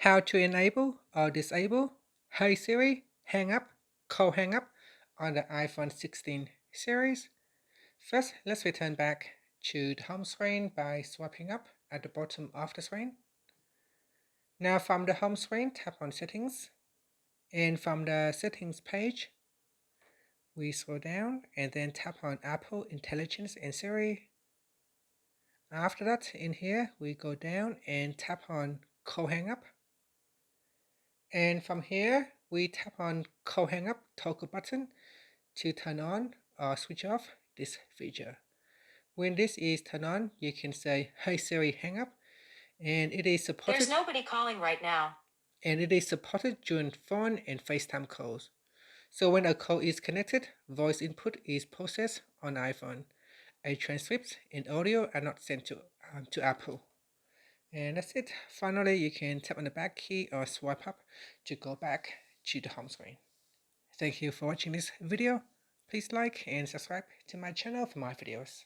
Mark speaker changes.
Speaker 1: How to enable or disable Hey Siri Hang Up Call Hang Up on the iPhone 16 series. First, let's return back to the home screen by swiping up at the bottom of the screen. Now from the home screen, tap on Settings, and from the Settings page, we scroll down and then tap on Apple Intelligence and Siri. After that, in here, we go down and tap on Call Hang Up. And from here, we tap on Call Hang Up toggle button to turn on or switch off this feature. When this is turned on, you can say, Hey Siri, hang up, and it is supported.
Speaker 2: There's nobody calling right now.
Speaker 1: And it is supported during phone and FaceTime calls. So when a call is connected, voice input is processed on iPhone. A transcript and audio are not sent to Apple. And that's it. Finally, you can tap on the back key or swipe up to go back to the home screen. Thank you for watching this video. Please like and subscribe to my channel for more videos.